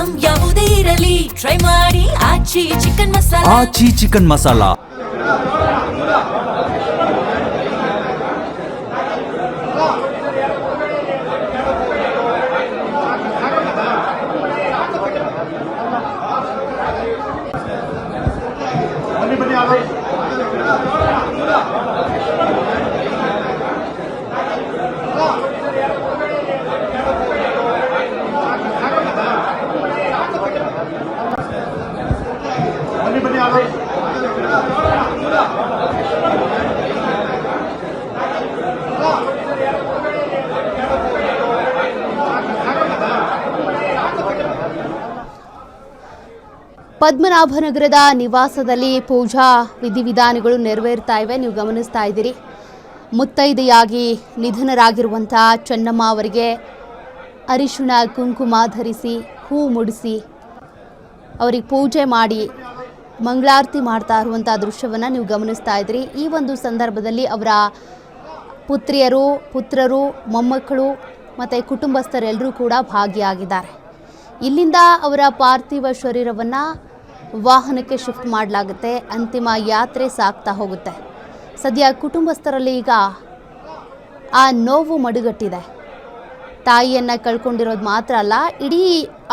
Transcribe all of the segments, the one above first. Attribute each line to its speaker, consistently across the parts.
Speaker 1: Item ಯಾವುದೇ ಇರಲಿ try ಮಾಡಿ ಆಚಿ ಚಿಕನ್ ಮಸಾಲಾ.
Speaker 2: ಆಚಿ ಚಿಕನ್ ಮಸಾಲಾ.
Speaker 3: ಪದ್ಮನಾಭನಗರದ ನಿವಾಸದಲ್ಲಿ ಪೂಜಾ ವಿಧಿವಿಧಾನಗಳು ನೆರವೇರ್ತಾ ಇವೆ. ನೀವು ಗಮನಿಸ್ತಾ ಇದ್ದೀರಿ. ಮುತ್ತೈದೆಯಾಗಿ ನಿಧನರಾಗಿರುವಂಥ ಚೆನ್ನಮ್ಮ ಅವರಿಗೆ ಅರಿಶಿಣ ಕುಂಕುಮ ಧರಿಸಿ ಹೂ ಮುಡಿಸಿ ಅವರಿಗೆ ಪೂಜೆ ಮಾಡಿ ಮಂಗಳಾರತಿ ಮಾಡ್ತಾ ಇರುವಂಥ ದೃಶ್ಯವನ್ನು ನೀವು ಗಮನಿಸ್ತಾ ಇದ್ದೀರಿ. ಈ ಒಂದು ಸಂದರ್ಭದಲ್ಲಿ ಅವರ ಪುತ್ರಿಯರು, ಪುತ್ರರು, ಮೊಮ್ಮಕ್ಕಳು ಮತ್ತು ಕುಟುಂಬಸ್ಥರೆಲ್ಲರೂ ಕೂಡ ಭಾಗಿಯಾಗಿದ್ದಾರೆ. ಇಲ್ಲಿಂದ ಅವರ ಪಾರ್ಥಿವ ಶರೀರವನ್ನು ವಾಹನಕ್ಕೆ ಶಿಫ್ಟ್ ಮಾಡಲಾಗುತ್ತೆ. ಅಂತಿಮ ಯಾತ್ರೆ ಸಾಗ್ತಾ ಹೋಗುತ್ತೆ. ಸದ್ಯ ಕುಟುಂಬಸ್ಥರಲ್ಲಿ ಈಗ ಆ ನೋವು ಮಡುಗಟ್ಟಿದೆ. ತಾಯಿಯನ್ನು ಕಳ್ಕೊಂಡಿರೋದು ಮಾತ್ರ ಅಲ್ಲ, ಇಡೀ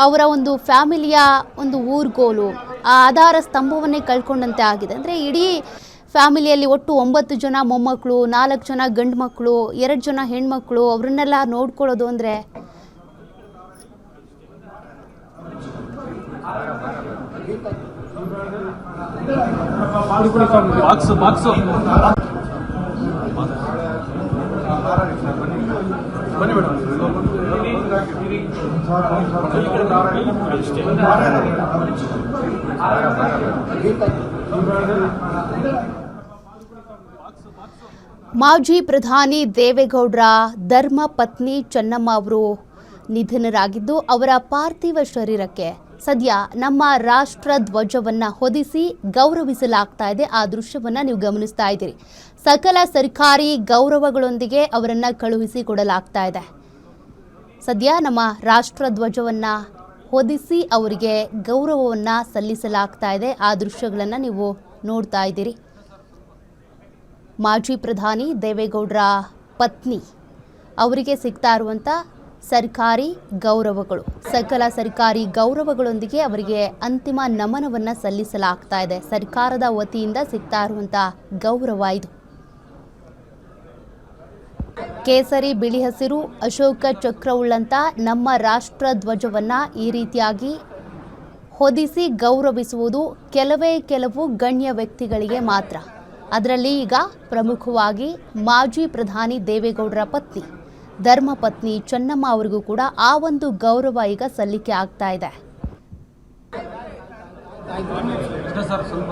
Speaker 3: ಅವರ ಒಂದು ಫ್ಯಾಮಿಲಿಯ ಒಂದು ಊರ್ಗೋಲು, ಆ ಆಧಾರ ಸ್ತಂಭವನ್ನೇ ಕಳ್ಕೊಂಡಂತೆ ಆಗಿದೆ. ಅಂದರೆ ಇಡೀ ಫ್ಯಾಮಿಲಿಯಲ್ಲಿ ಒಟ್ಟು 9 ಜನ ಮೊಮ್ಮಕ್ಕಳು, 4 ಜನ ಗಂಡು ಮಕ್ಕಳು, 2 ಜನ ಹೆಣ್ಮಕ್ಳು, ಅವರನ್ನೆಲ್ಲ ನೋಡ್ಕೊಳ್ಳೋದು ಅಂದರೆ ಮಾಜಿ ಪ್ರಧಾನಿ ದೇವೇಗೌಡರ ಧರ್ಮ ಪತ್ನಿ ಚೆನ್ನಮ್ಮ ಅವರು ನಿಧನರಾಗಿದ್ದು, ಅವರ ಪಾರ್ಥಿವ ಶರೀರಕ್ಕೆ ಸದ್ಯ ನಮ್ಮ ರಾಷ್ಟ್ರ ಧ್ವಜವನ್ನು ಹೊದಿಸಿ ಗೌರವಿಸಲಾಗ್ತಾ ಇದೆ. ಆ ದೃಶ್ಯವನ್ನು ನೀವು ಗಮನಿಸ್ತಾ ಇದ್ದೀರಿ. ಸಕಲ ಸರ್ಕಾರಿ ಗೌರವಗಳೊಂದಿಗೆ ಅವರನ್ನು ಕಳುಹಿಸಿ ಕೊಡಲಾಗ್ತಾ ಇದೆ. ಸದ್ಯ ನಮ್ಮ ರಾಷ್ಟ್ರ ಧ್ವಜವನ್ನು ಹೊದಿಸಿ ಅವರಿಗೆ ಗೌರವವನ್ನು ಸಲ್ಲಿಸಲಾಗ್ತಾ ಇದೆ. ಆ ದೃಶ್ಯಗಳನ್ನು ನೀವು ನೋಡ್ತಾ ಇದ್ದೀರಿ. ಮಾಜಿ ಪ್ರಧಾನಿ ದೇವೇಗೌಡರ ಪತ್ನಿ ಅವರಿಗೆ ಸಿಗ್ತಾ ಇರುವಂಥ ಸರ್ಕಾರಿ ಗೌರವಗಳು, ಸಕಲ ಸರ್ಕಾರಿ ಗೌರವಗಳೊಂದಿಗೆ ಅವರಿಗೆ ಅಂತಿಮ ನಮನವನ್ನು ಸಲ್ಲಿಸಲಾಗ್ತಾ ಇದೆ. ಸರ್ಕಾರದ ವತಿಯಿಂದ ಸಿಗ್ತಾ ಇರುವಂಥ ಗೌರವ ಇದು. ಕೇಸರಿ, ಬಿಳಿ, ಹಸಿರು, ಅಶೋಕ ಚಕ್ರವುಳ್ಳಂಥ ನಮ್ಮ ರಾಷ್ಟ್ರ ಧ್ವಜವನ್ನು ಈ ರೀತಿಯಾಗಿ ಹೊದಿಸಿ ಗೌರವಿಸುವುದು ಕೆಲವು ಗಣ್ಯ ವ್ಯಕ್ತಿಗಳಿಗೆ ಮಾತ್ರ. ಅದರಲ್ಲಿ ಈಗ ಪ್ರಮುಖವಾಗಿ ಮಾಜಿ ಪ್ರಧಾನಿ ದೇವೇಗೌಡರ ಪತ್ನಿ, ಧರ್ಮಪತ್ನಿ ಚೆನ್ನಮ್ಮ ಅವರಿಗೂ ಕೂಡ ಆ ಒಂದು ಗೌರವ ಈಗ ಸಲ್ಲಿಕೆ ಆಗ್ತಾ ಇದೆ.
Speaker 4: ಸ್ವಲ್ಪ